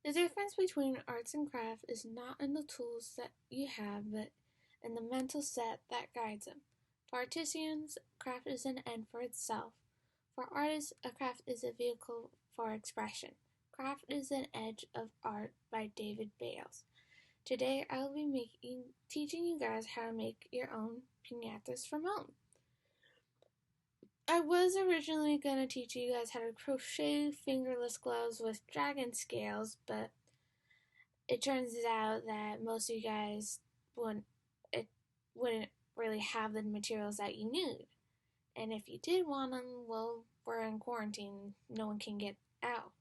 The difference between arts and craft is not in the tools that you have, but in the mental set that guides them. For artisans, craft is an end for itself. For artists, a craft is a vehicle for expression. Craft is an Edge of Art by David Bales. Today I will be teaching you guys how to make your own pinatas from home. I was originally going to teach you guys how to crochet fingerless gloves with dragon scales, but it turns out that most of you guys wouldn't really have the materials that you need. And if you did want them, well, we're in quarantine. No one can get out.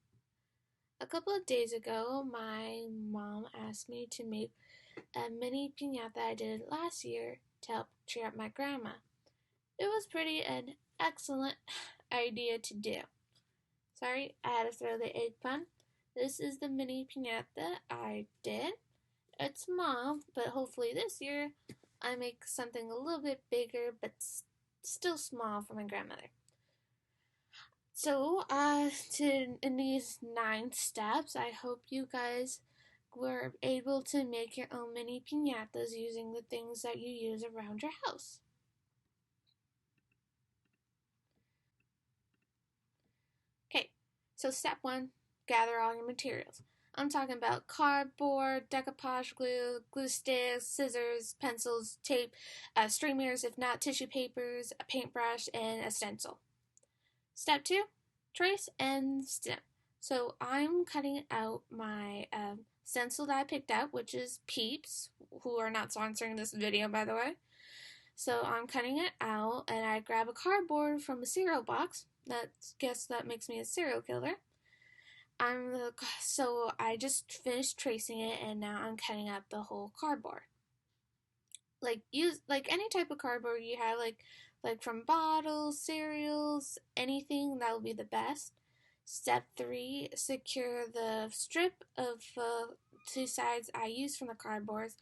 A couple of days ago, my mom asked me to make a mini pinata I did last year to help cheer up my grandma. It was pretty an excellent idea to do. Sorry, I had to throw the egg pun. This is the mini pinata I did. It's small, but hopefully this year I make something a little bit bigger, but still small for my grandmother. So, in these 9 steps, I hope you guys were able to make your own mini pinatas using the things that you use around your house. Okay, so step 1, gather all your materials. I'm talking about cardboard, decoupage glue, glue sticks, scissors, pencils, tape, streamers, if not tissue papers, a paintbrush, and a stencil. Step 2, trace and stem. So I'm cutting out my stencil that I picked out, which is Peeps, who are not sponsoring this video, by the way. So I'm cutting it out, and I grab a cardboard from a cereal box. Guess that makes me a serial killer. So I just finished tracing it, and now I'm cutting out the whole cardboard. Use any type of cardboard you have, like from bottles, cereals, anything, that will be the best. Step 3, secure the strip of 2 sides I used from the cardboards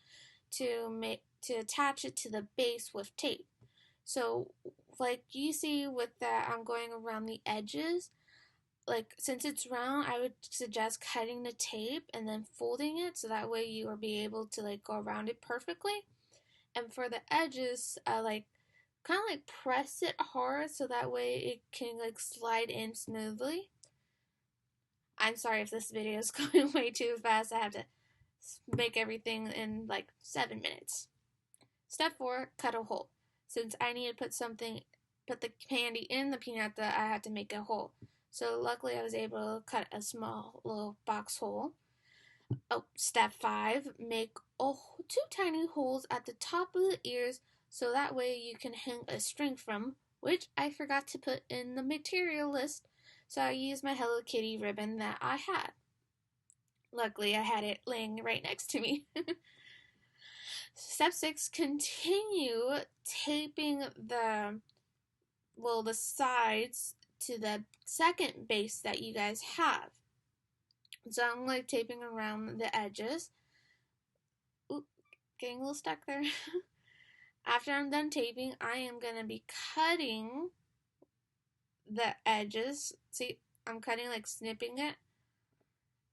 to attach it to the base with tape. So, like you see with that, I'm going around the edges. Like, since it's round, I would suggest cutting the tape and then folding it so that way you will be able to go around it perfectly. And for the edges, kind of press it hard so that way it can slide in smoothly. I'm sorry if this video is going way too fast. I have to make everything in 7 minutes. Step 4, cut a hole. Since I need to put the candy in the pinata, I had to make a hole. So luckily I was able to cut a small little box hole. Oh, step 5, make 2 tiny holes at the top of the ears so that way you can hang a string from, which I forgot to put in the material list, so I used my Hello Kitty ribbon that I had. Luckily I had it laying right next to me. Step 6, continue taping the sides to the second base that you guys have. So I'm taping around the edges. Oop, getting a little stuck there. After I'm done taping, I am going to be cutting the edges. See, I'm cutting, snipping it.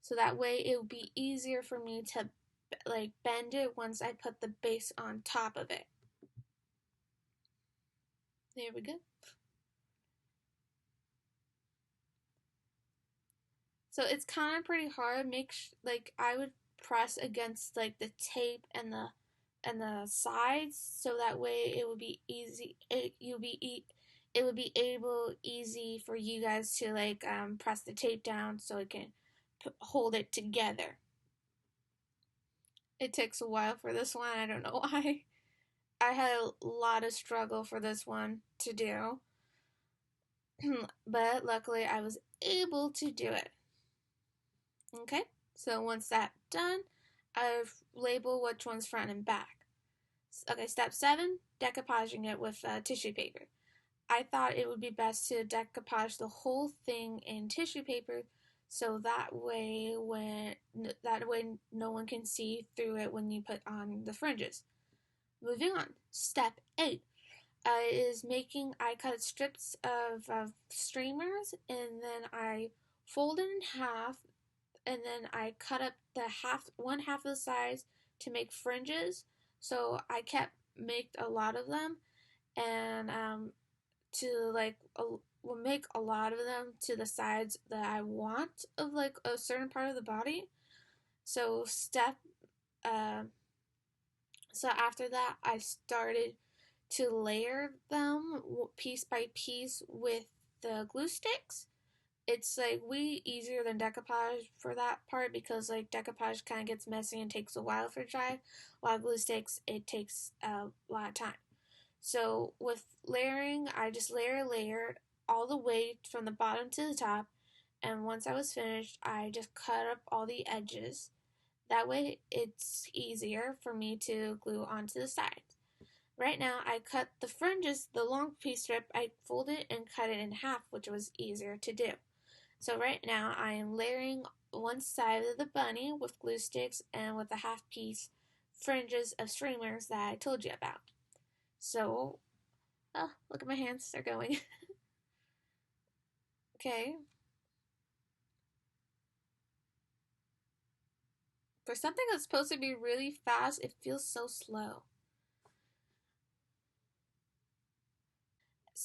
So that way it will be easier for me to bend it once I put the base on top of it. There we go. So it's kind of pretty hard. I would press against the tape and the sides so that way it would be easy. It would be able easy for you guys to press the tape down so it can hold it together. It takes a while for this one. I don't know why. I had a lot of struggle for this one to do. But luckily I was able to do it. Okay, so once that's done, I've labeled which one's front and back. Okay, step 7, decoupaging it with tissue paper. I thought it would be best to decoupage the whole thing in tissue paper so that way no one can see through it when you put on the fringes. Moving on, step 8 I cut strips of streamers and then I fold it in half and then I cut up the one half of the sides to make fringes. So I kept make a lot of them, and to like will make a lot of them to the sides that I want of like a certain part of the body. So uh, so after that, I started to layer them piece by piece with the glue sticks. It's like way easier than decoupage for that part because like decoupage kind of gets messy and takes a while for dry, while glue sticks it takes a lot of time. So with layering, I just layered all the way from the bottom to the top, and once I was finished, I just cut up all the edges. That way it's easier for me to glue onto the sides. Right now I cut the fringes, the long piece strip, I folded it and cut it in half, which was easier to do. So right now I am layering one side of the bunny with glue sticks and with the half piece fringes of streamers that I told you about. So, oh, look at my hands, they're going. Okay. For something that's supposed to be really fast, it feels so slow.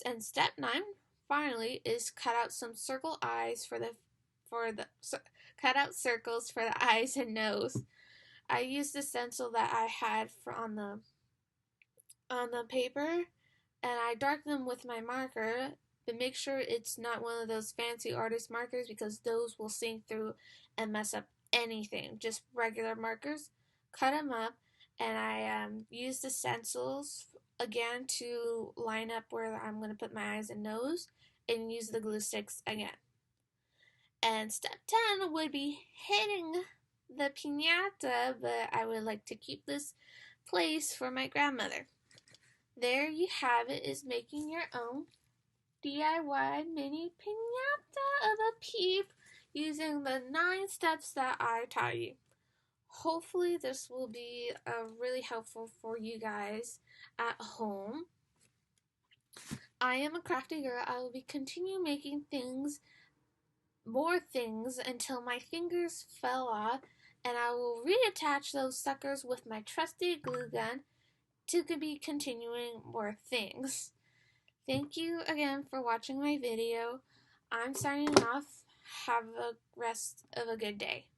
And step 9 finally is cut out some circle eyes cut out circles for the eyes and nose. I used the stencil that I had on the paper, and I darken them with my marker, but make sure it's not one of those fancy artist markers because those will sink through and mess up anything. Just regular markers, cut them up, and I use the stencils again to line up where I'm going to put my eyes and nose, and use the glue sticks again. And step 10 would be hitting the pinata, but I would like to keep this place for my grandmother. There you have it, is making your own DIY mini pinata of a peep using the 9 steps that I taught you. Hopefully this will be really helpful for you guys at home. I am a crafty girl. I will be continue making more things until my fingers fell off, and I will reattach those suckers with my trusty glue gun to be continuing more things. Thank you again for watching my video. I'm signing off. Have a rest of a good day.